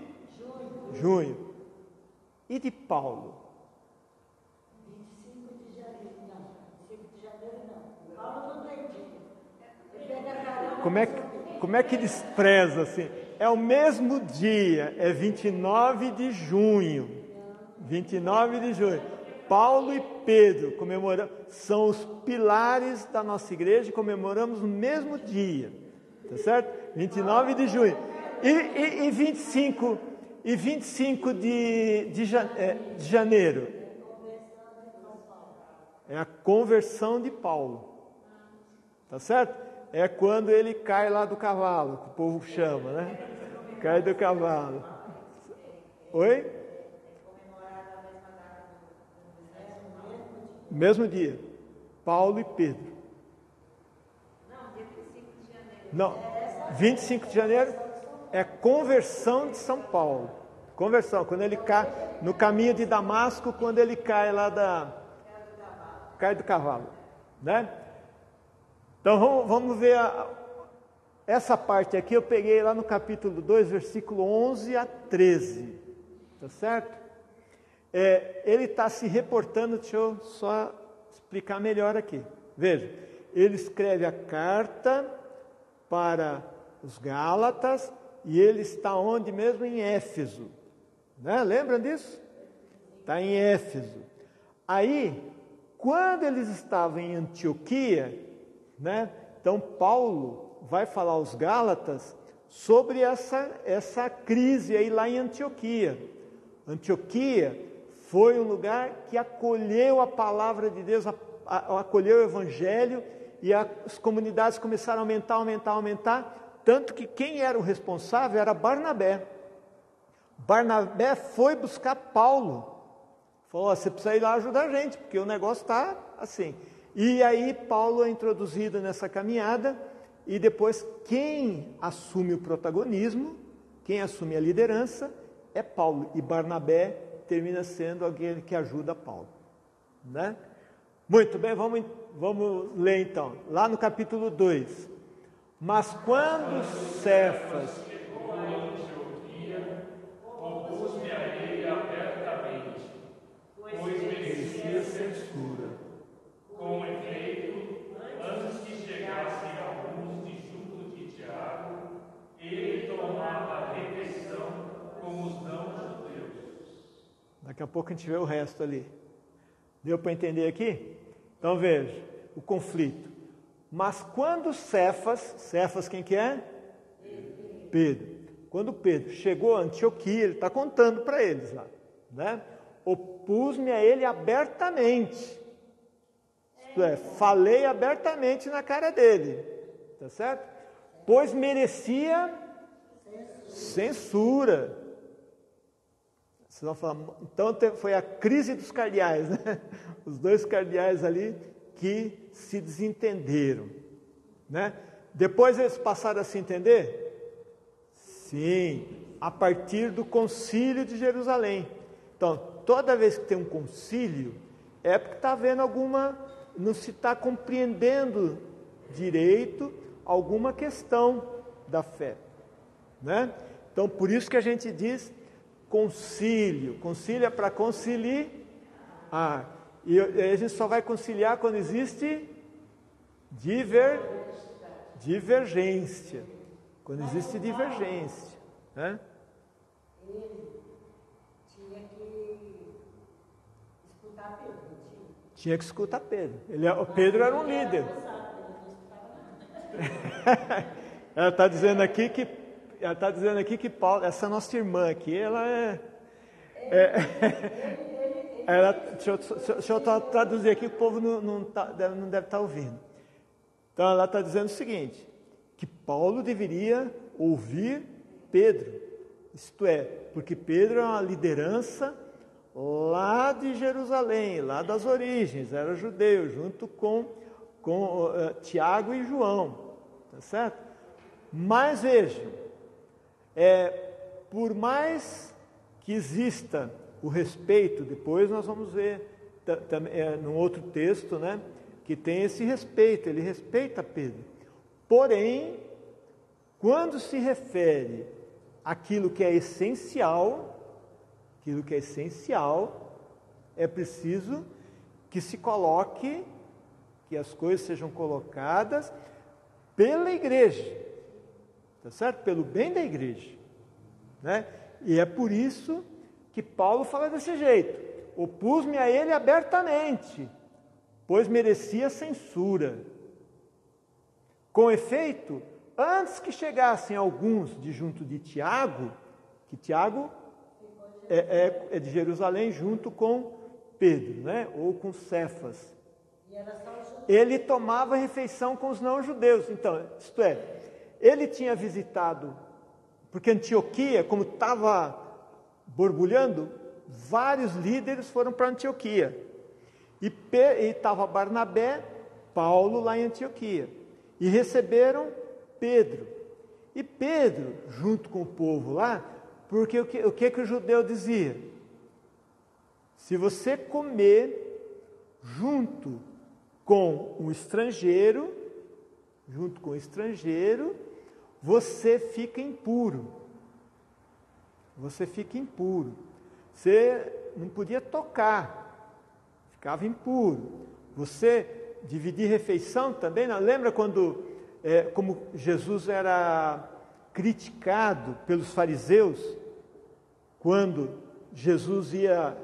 junho. E de Paulo? 25 de janeiro, não. 25 de janeiro, não. Paulo não tem dia. Como é que despreza assim? É o mesmo dia, é 29 de junho. 29 de junho. Paulo e Pedro são os pilares da nossa igreja e comemoramos no mesmo dia, tá certo? 29 de junho. E 25 de janeiro? É a conversão de Paulo, tá certo? É quando ele cai lá do cavalo, que o povo chama, né? Cai do cavalo. Oi? Mesmo dia, Paulo e Pedro. Não, dia 25 de janeiro. Não, 25 de janeiro é conversão de São Paulo. Conversão, quando ele cai no caminho de Damasco, quando ele cai lá cai do cavalo, né? Então vamos ver essa parte aqui, eu peguei lá no capítulo 2, versículo 11 a 13, tá certo? Ele está se reportando, deixa eu só explicar melhor aqui. Veja, ele escreve a carta para os Gálatas e ele está onde mesmo? Em Éfeso. Né? Lembram disso? Está em Éfeso. Aí, quando eles estavam em Antioquia, né? Então Paulo vai falar aos Gálatas sobre essa crise aí lá em Antioquia. Antioquia foi um lugar que acolheu a palavra de Deus, acolheu o Evangelho, e as comunidades começaram a aumentar, tanto que quem era o responsável era Barnabé. Barnabé foi buscar Paulo, falou, você precisa ir lá ajudar a gente, porque o negócio está assim. E aí Paulo é introduzido nessa caminhada, e depois quem assume o protagonismo, quem assume a liderança, é Paulo, e Barnabé termina sendo alguém que ajuda Paulo, né? Muito bem, vamos ler então, lá no capítulo 2. Mas quando Cefas chegou a Antioquia, opôs-me a ele abertamente, pois merecia censura. Com efeito, antes que chegassem alguns de junto de Tiago, ele tomava a refeição com os não-judeus. Daqui a pouco a gente vê o resto ali. Deu para entender aqui? Então veja, o conflito. Mas quando Cefas quem que é? Pedro. Quando Pedro chegou a Antioquia, ele está contando para eles lá, né? Opus-me a ele abertamente. Isto é, falei abertamente na cara dele, tá certo? Pois merecia censura. Vocês vão falar, então foi a crise dos cardeais, né? Os dois cardeais ali que se desentenderam, né? Depois eles passaram a se entender? Sim, a partir do concílio de Jerusalém. Então, toda vez que tem um concílio, é porque está havendo não se está compreendendo direito alguma questão da fé, né? Então, por isso que a gente diz concílio. Concílio é para conciliar. E a gente só vai conciliar quando existe divergência. Quando existe divergência, né? Ele tinha que escutar Pedro, Tinha que escutar Pedro. O Pedro era um líder. Ela está dizendo aqui que Paulo, essa nossa irmã aqui, ela deixa eu traduzir aqui, o povo não deve estar ouvindo. Então ela está dizendo o seguinte, que Paulo deveria ouvir Pedro, isto é, porque Pedro é uma liderança lá de Jerusalém, lá das origens, era judeu, junto com Tiago e João, tá certo? Mas vejam, por mais que exista o respeito, depois nós vamos ver num outro texto, né, que tem esse respeito, ele respeita Pedro. Porém, quando se refere àquilo que é essencial, é preciso que se coloque, que as coisas sejam colocadas pela igreja, tá certo? Pelo bem da igreja, né? E é por isso que Paulo fala desse jeito: opus-me a ele abertamente, pois merecia censura. Com efeito, antes que chegassem alguns de junto de Tiago, que Tiago é de Jerusalém junto com Pedro, né? Ou com Cefas, ele tomava refeição com os não-judeus. Então, isto é, ele tinha visitado, porque Antioquia, como estava borbulhando, vários líderes foram para Antioquia. E estava Barnabé, Paulo lá em Antioquia. E receberam Pedro. E Pedro, junto com o povo lá, porque o que o judeu dizia? Se você comer junto com um estrangeiro, você fica impuro. Você fica impuro. Você não podia tocar, ficava impuro. Você dividir refeição também, não? Lembra quando, como Jesus era criticado pelos fariseus, quando Jesus ia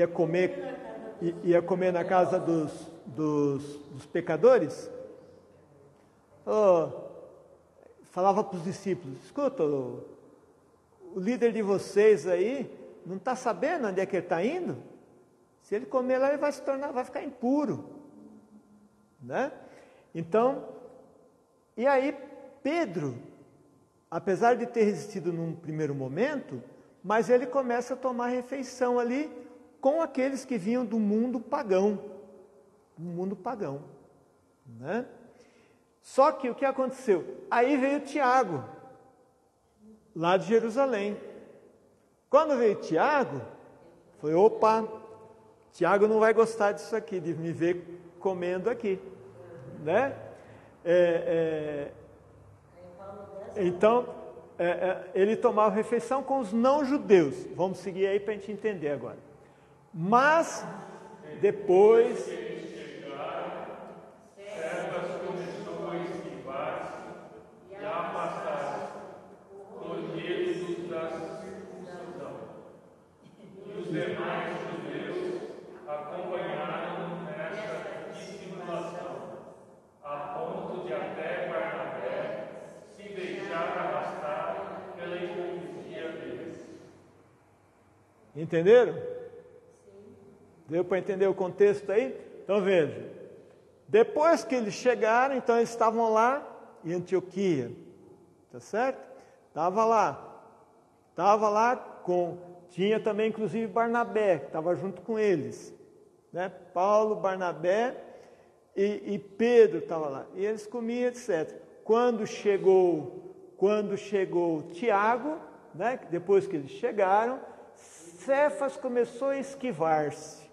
comer na casa dos pecadores? Falava para os discípulos: escuta, o líder de vocês aí não está sabendo onde é que ele está indo? Se ele comer lá, ele vai ficar impuro, né? Então, e aí Pedro, apesar de ter resistido num primeiro momento, mas ele começa a tomar refeição ali com aqueles que vinham do mundo pagão, né? Só que o que aconteceu? Aí veio Tiago, lá de Jerusalém. Quando veio Tiago, foi: opa, Tiago não vai gostar disso aqui, de me ver comendo aqui, né? Então, ele tomava refeição com os não-judeus. Vamos seguir aí para a gente entender agora. Mas, depois... Os demais judeus acompanharam nessa dissimulação, a ponto de até Barnabé se deixar arrastar pela hipocrisia deles. Entenderam? Sim. Deu para entender o contexto aí? Então veja, Depois que eles chegaram, então eles estavam lá em Antioquia, tá certo? Estava lá tinha também inclusive Barnabé, que estava junto com eles, né? Paulo, Barnabé e Pedro estava lá, e eles comiam, etc. Quando chegou Tiago, né? Depois que eles chegaram, Cefas começou a esquivar-se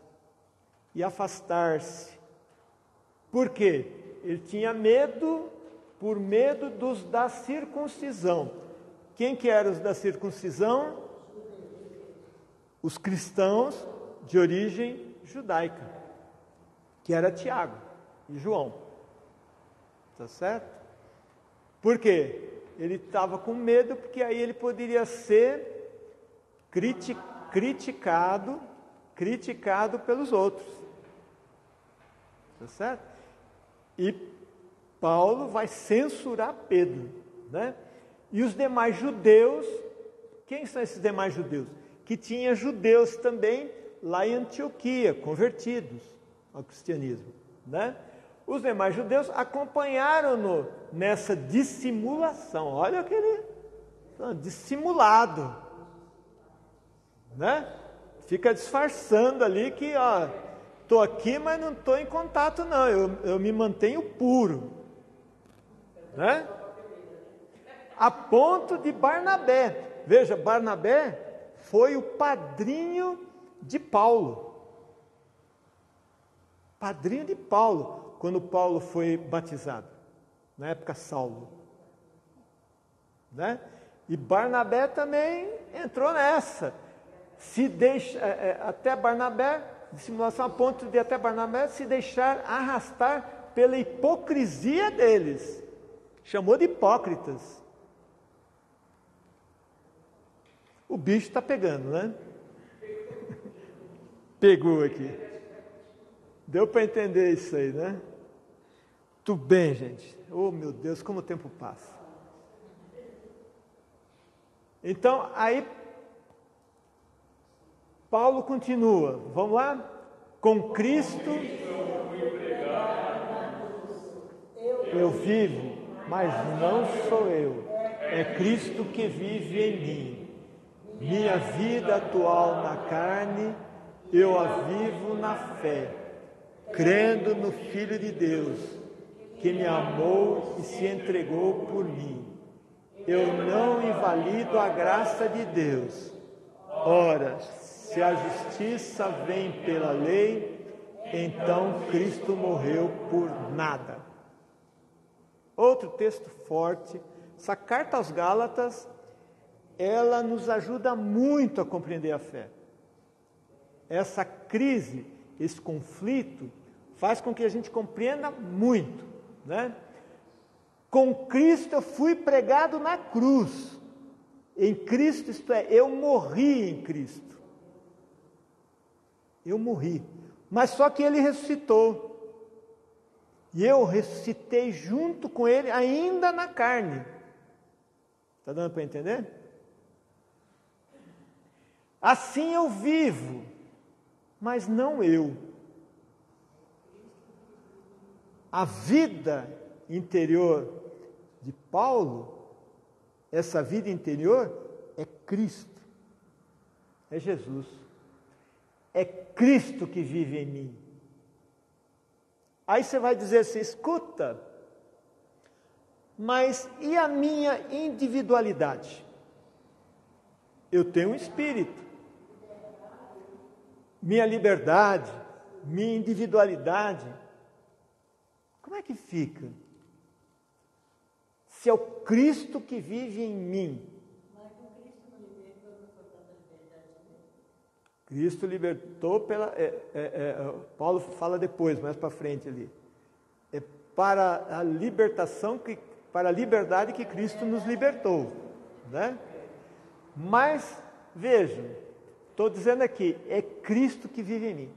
e afastar-se. Por quê? Ele tinha medo, por medo dos da circuncisão. Quem que eram os da circuncisão? Os cristãos de origem judaica, que era Tiago e João. Tá certo? Por quê? Ele estava com medo, porque aí ele poderia ser criticado pelos outros. Tá certo? E Paulo vai censurar Pedro, né? E os demais judeus, quem são esses demais judeus? Que tinha judeus também lá em Antioquia, convertidos ao cristianismo, né? Os demais judeus acompanharam-no nessa dissimulação. Olha aquele dissimulado, né? Fica disfarçando ali que, estou aqui, mas não estou em contato não, eu me mantenho puro, né? A ponto de Barnabé, veja, Barnabé foi o padrinho de Paulo, quando Paulo foi batizado, na época Saulo, né? E Barnabé também entrou nessa, até Barnabé, dissimulação a ponto de até Barnabé se deixar arrastar pela hipocrisia deles, chamou de hipócritas. O bicho está pegando, né? Pegou aqui. Deu para entender isso aí, né? Tudo bem, gente. Oh, meu Deus, como o tempo passa. Então, aí, Paulo continua. Vamos lá? Com Cristo eu vivo, mas não sou eu. É Cristo que vive em mim. Minha vida atual na carne, eu a vivo na fé, crendo no Filho de Deus, que me amou e se entregou por mim. Eu não invalido a graça de Deus. Ora, se a justiça vem pela lei, então Cristo morreu por nada. Outro texto forte, essa carta aos Gálatas, ela nos ajuda muito a compreender a fé. Essa crise, esse conflito, faz com que a gente compreenda muito, né? Com Cristo eu fui pregado na cruz. Em Cristo, isto é, eu morri em Cristo. Eu morri. Mas só que Ele ressuscitou. E eu ressuscitei junto com Ele, ainda na carne. Está dando para entender? Assim eu vivo, mas não eu. A vida interior de Paulo, essa vida interior é Cristo, é Jesus. É Cristo que vive em mim. Aí você vai dizer assim, escuta, mas e a minha individualidade? Eu tenho um espírito. Minha liberdade, minha individualidade, como é que fica? Se é o Cristo que vive em mim. Mas o Cristo não libertou por causa da liberdade dele? Cristo libertou pela... Paulo fala depois, mais para frente ali. É para a libertação, para a liberdade que Cristo nos libertou, né? Mas, vejam, estou dizendo aqui, é Cristo que vive em mim.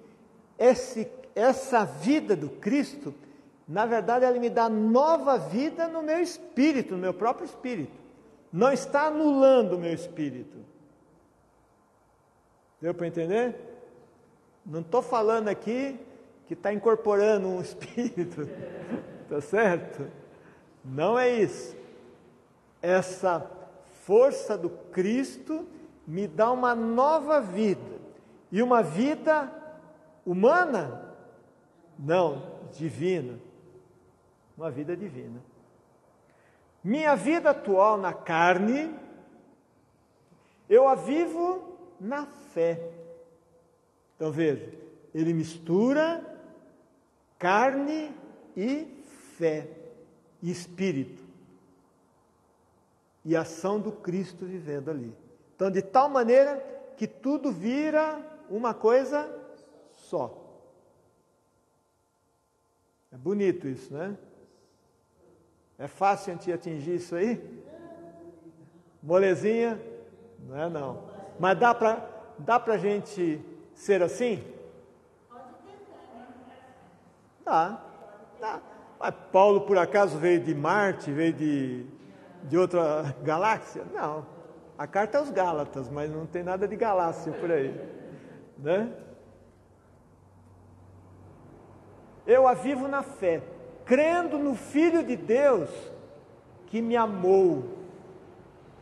Essa vida do Cristo, na verdade, ela me dá nova vida no meu espírito, no meu próprio espírito. Não está anulando o meu espírito. Deu para entender? Não estou falando aqui que está incorporando um espírito, tá certo? Não é isso. Essa força do Cristo me dá uma nova vida. E uma vida humana? Não, divina. Uma vida divina. Minha vida atual na carne, eu a vivo na fé. Então veja, ele mistura carne e fé, e espírito, e ação do Cristo vivendo ali. Então, de tal maneira que tudo vira uma coisa só. É bonito isso, né? É fácil a gente atingir isso aí? Molezinha? Não é não. Mas dá pra gente ser assim? Dá. Mas Paulo, por acaso, veio de Marte, veio de outra galáxia? Não. A carta é aos Gálatas, mas não tem nada de galáxia por aí. Né? Eu a vivo na fé, crendo no Filho de Deus que me amou.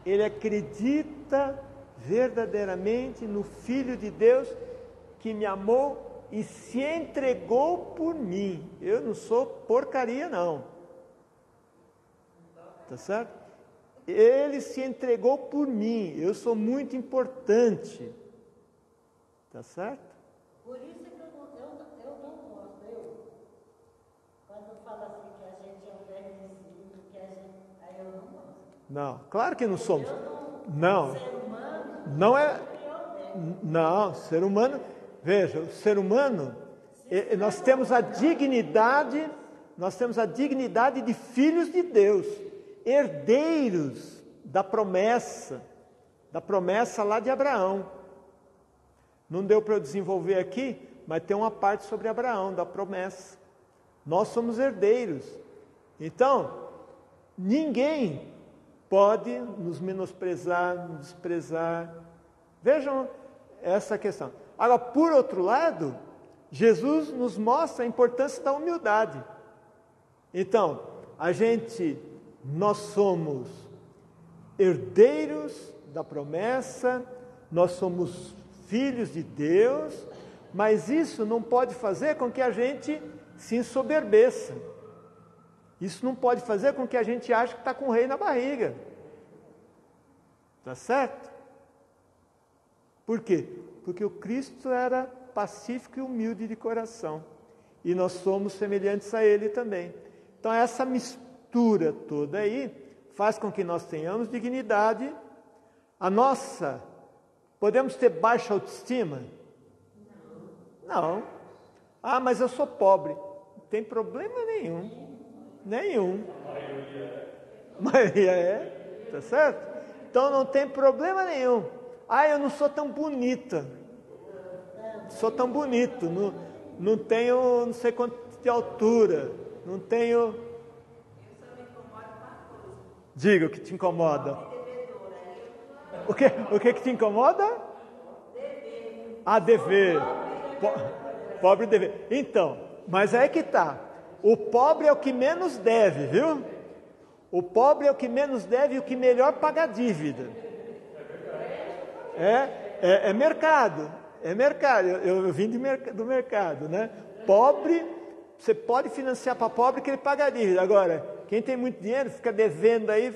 Ele acredita verdadeiramente no Filho de Deus que me amou e se entregou por mim. Eu não sou porcaria, não. Tá certo? Ele se entregou por mim. Eu sou muito importante. Tá certo? Por isso que eu não gosto. Quando fala assim que a gente é um vermezinho, aí eu não gosto. Não, claro que não somos. Não. Não. Ser humano Não é. Não, ser humano. Veja, o ser humano, nós temos a dignidade de filhos de Deus, herdeiros da promessa lá de Abraão. Não deu para eu desenvolver aqui, mas tem uma parte sobre Abraão, da promessa. Nós somos herdeiros. Então, ninguém pode nos menosprezar, nos desprezar. Vejam essa questão. Agora, por outro lado, Jesus nos mostra a importância da humildade. Então, nós somos herdeiros da promessa, nós somos filhos de Deus, mas isso não pode fazer com que a gente se ensoberbeça. Isso não pode fazer com que a gente ache que está com o rei na barriga. Tá certo? Por quê? Porque o Cristo era pacífico e humilde de coração. E nós somos semelhantes a Ele também. Então essa mistura toda aí faz com que nós tenhamos dignidade. Podemos ter baixa autoestima? Não. Ah, mas eu sou pobre. Não tem problema nenhum. Nenhum. A maioria é, tá certo? Então não tem problema nenhum. Ah, eu não sou tão bonita. Sou tão bonito. Não tenho não sei quanto de altura. Não tenho. Diga o que te incomoda. O que te incomoda? Dever. Pobre dever. Então, mas aí que está. O pobre é o que menos deve, viu? O pobre é o que menos deve e o que melhor paga a dívida. É mercado. É mercado. Eu vim do mercado, né? Pobre, você pode financiar para pobre que ele paga a dívida. Agora, quem tem muito dinheiro fica devendo aí,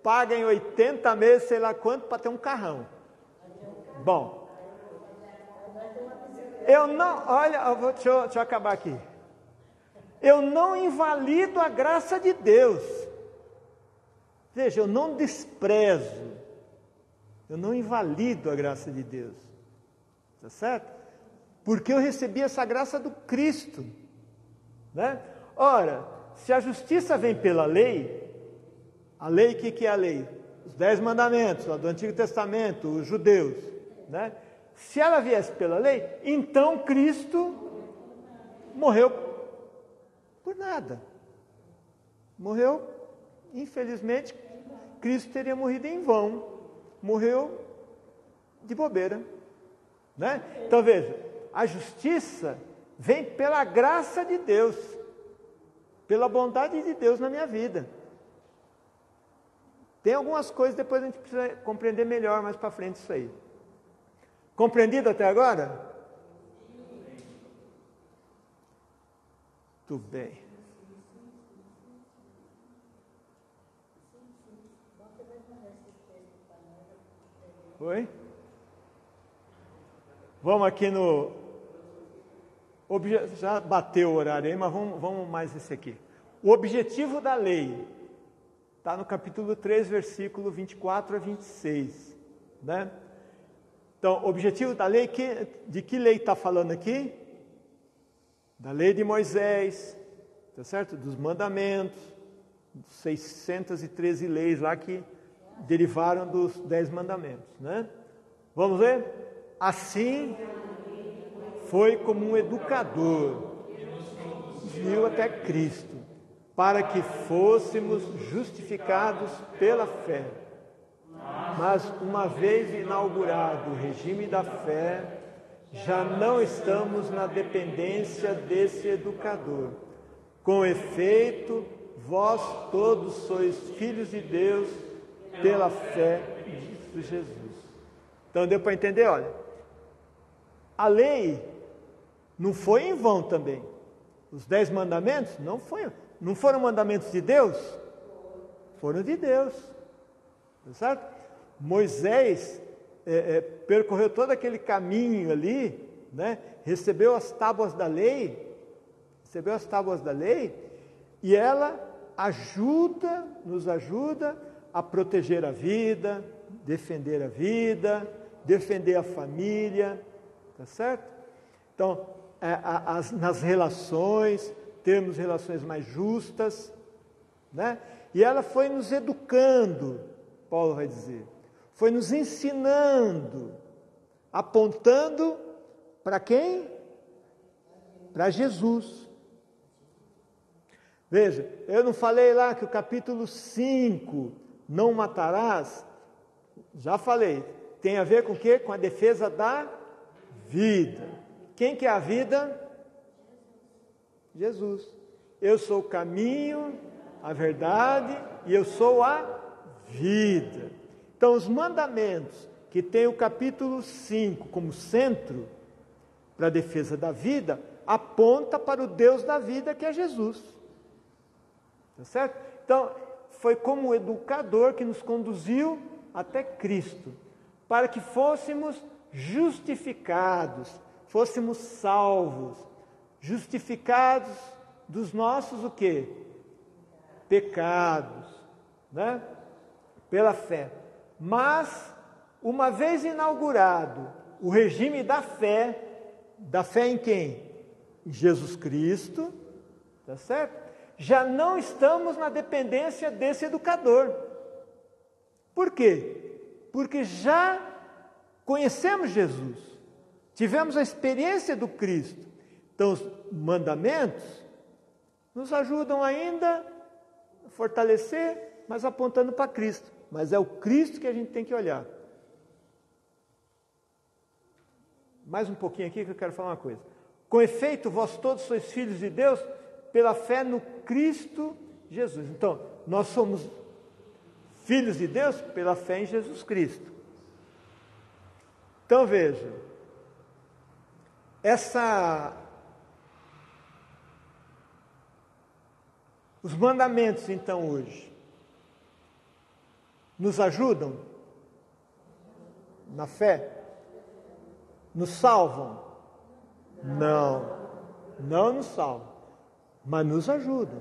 paga em 80 meses, sei lá quanto, para ter um carrão. Bom, deixa eu acabar aqui. Eu não invalido a graça de Deus. Veja, eu não desprezo, eu não invalido a graça de Deus. Tá certo? Porque eu recebi essa graça do Cristo. Né? Ora, se a justiça vem pela lei, a lei, o que é a lei? Os 10 mandamentos do Antigo Testamento, os judeus. Né? Se ela viesse pela lei, então Cristo morreu por nada. Morreu, infelizmente, Cristo teria morrido em vão. Morreu de bobeira. né? Então veja, a justiça vem pela graça de Deus, pela bondade de Deus na minha vida. Tem algumas coisas, depois a gente precisa compreender melhor mais para frente isso aí. Compreendido até agora? Tudo bem. Oi? Vamos aqui no... Já bateu o horário aí, mas vamos mais esse aqui. O objetivo da lei está no capítulo 3, versículo 24 a 26. Né? Então, o objetivo da lei, de que lei está falando aqui? Da lei de Moisés, tá certo? Dos mandamentos, 613 leis lá que derivaram dos 10 mandamentos, né? Vamos ver? Assim foi como um educador, viu até Cristo, para que fôssemos justificados pela fé. Mas uma vez inaugurado o regime da fé, já não estamos na dependência desse educador. Com efeito, vós todos sois filhos de Deus pela fé de Jesus. Então deu para entender? Olha, a lei não foi em vão também. Os 10 mandamentos não foram mandamentos de Deus? Foram de Deus. Tá certo? Moisés percorreu todo aquele caminho ali, né? Recebeu as tábuas da lei, e ela nos ajuda a proteger a vida, defender a família, tá certo? Então, nas relações, termos relações mais justas, né? E ela foi nos educando, Paulo vai dizer, foi nos ensinando, apontando para quem? Para Jesus. Veja, eu não falei lá que o capítulo 5, não matarás, já falei, tem a ver com o quê? Com a defesa da vida. Quem que é a vida? Jesus. Eu sou o caminho, a verdade e eu sou a vida. Então, os mandamentos que tem o capítulo 5 como centro para a defesa da vida, aponta para o Deus da vida, que é Jesus. Tá certo? Então, foi como educador que nos conduziu até Cristo, para que fôssemos justificados, fôssemos salvos, justificados dos nossos o quê? Pecados, né? Pela fé. Mas, uma vez inaugurado o regime da fé em quem? Em Jesus Cristo, tá certo? Já não estamos na dependência desse educador. Por quê? Porque já conhecemos Jesus, tivemos a experiência do Cristo. Então, os mandamentos nos ajudam ainda a fortalecer, mas apontando para Cristo. Mas é o Cristo que a gente tem que olhar. Mais um pouquinho aqui que eu quero falar uma coisa. Com efeito, vós todos sois filhos de Deus pela fé no Cristo Jesus. Então, nós somos filhos de Deus pela fé em Jesus Cristo. Então, veja, os mandamentos, então, hoje, nos ajudam na fé? Nos salvam? Não nos salvam, mas nos ajudam.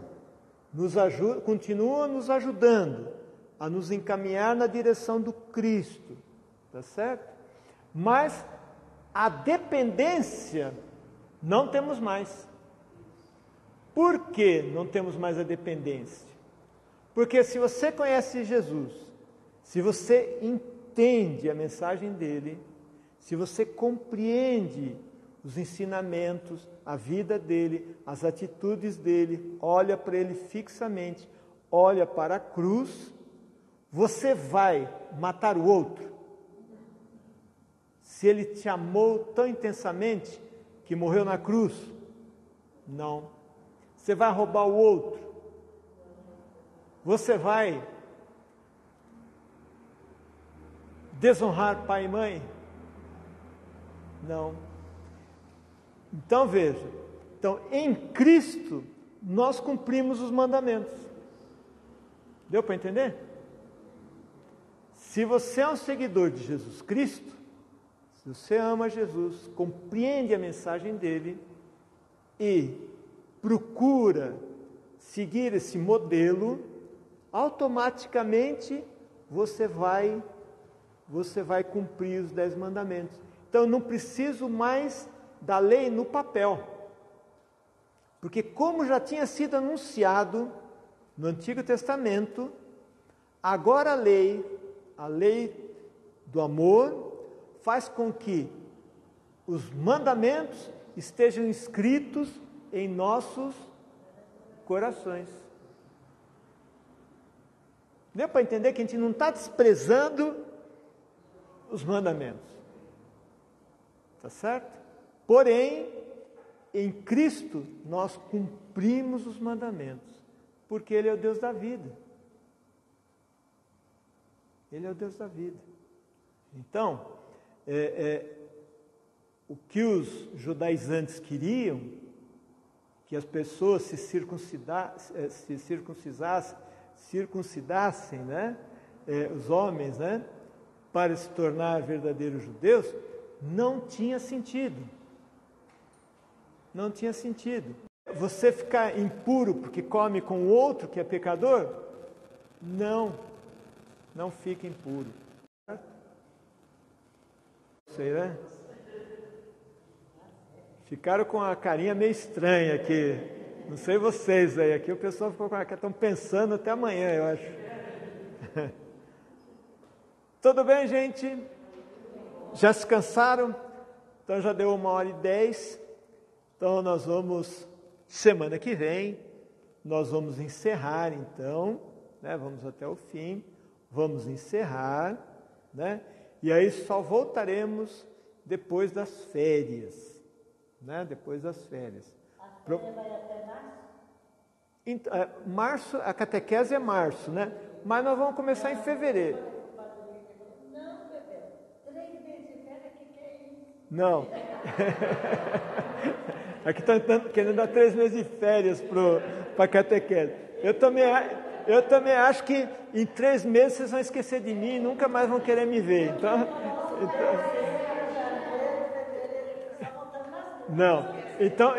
Continuam nos ajudando a nos encaminhar na direção do Cristo, tá certo? Mas a dependência não temos mais. Por que não temos mais a dependência? Porque se você conhece Jesus, se você entende a mensagem dele, se você compreende os ensinamentos, a vida dele, as atitudes dele, olha para ele fixamente, olha para a cruz, você vai matar o outro? Se Ele te amou tão intensamente que morreu na cruz? Não. Você vai roubar o outro? Você vai desonrar pai e mãe? Não. Então veja, em Cristo nós cumprimos os mandamentos. Deu para entender? Se você é um seguidor de Jesus Cristo, se você ama Jesus, compreende a mensagem dele e procura seguir esse modelo, automaticamente você vai cumprir os 10 mandamentos. Então eu não preciso mais da lei no papel, porque como já tinha sido anunciado no Antigo Testamento, agora a lei do amor faz com que os mandamentos estejam escritos em nossos corações. Deu para entender que a gente não está desprezando os mandamentos, tá certo? Porém, em Cristo nós cumprimos os mandamentos, porque Ele é o Deus da vida. Ele é o Deus da vida. Então, o que os judaizantes queriam, que as pessoas se circuncidassem, né? Os homens, né? Para se tornar verdadeiros judeus, não tinha sentido. Não tinha sentido. Você ficar impuro porque come com o outro que é pecador? Não fica impuro. Sei, né? Ficaram com a carinha meio estranha aqui. Não sei vocês aí. Aqui o pessoal ficou com a cara, estão pensando até amanhã, eu acho. Tudo bem, gente? Já se cansaram? Então já deu 1h10. Então nós vamos, semana que vem, nós vamos encerrar então, né? Vamos até o fim, vamos encerrar, né? E aí só voltaremos depois das férias, né? Depois das férias. A féria vai até março? Então, março, a catequese é março, né? Mas nós vamos começar em fevereiro. Não, bebê. 3 meses de férias, que é isso? Não. Aqui estão querendo dar 3 meses de férias para a catequese. Eu também acho que em 3 meses vocês vão esquecer de mim e nunca mais vão querer me ver.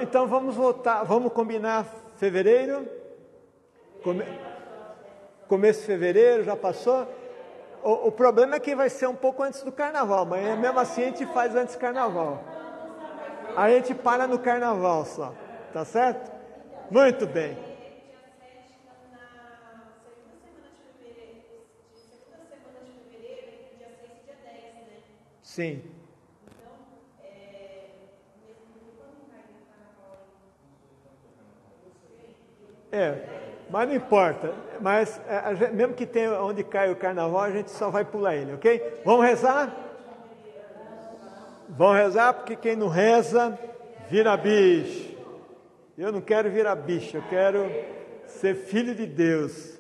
Então vamos voltar, vamos combinar fevereiro? Começo de fevereiro, já passou? O problema é que vai ser um pouco antes do carnaval, mas mesmo assim a gente faz antes do carnaval. A gente para no carnaval só, tá certo? Muito bem. Sim. Mas não importa. Mas mesmo que tenha onde cai o carnaval, a gente só vai pular ele, ok? Vamos rezar? Vamos rezar, porque quem não reza, vira bicho. Eu não quero virar bicho, eu quero ser filho de Deus.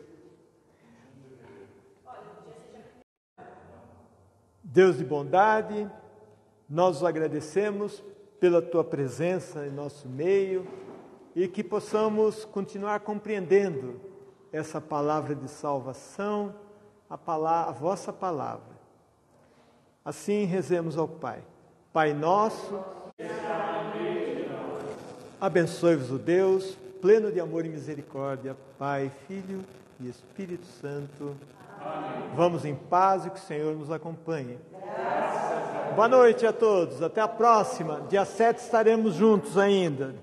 Deus de bondade, nós os agradecemos pela Tua presença em nosso meio e que possamos continuar compreendendo essa palavra de salvação, a Vossa palavra. Assim rezemos ao Pai. Pai nosso, abençoe-vos o Deus, pleno de amor e misericórdia, Pai, Filho e Espírito Santo. Amém. Vamos em paz e que o Senhor nos acompanhe. Boa noite a todos, até a próxima. Dia 7 estaremos juntos ainda.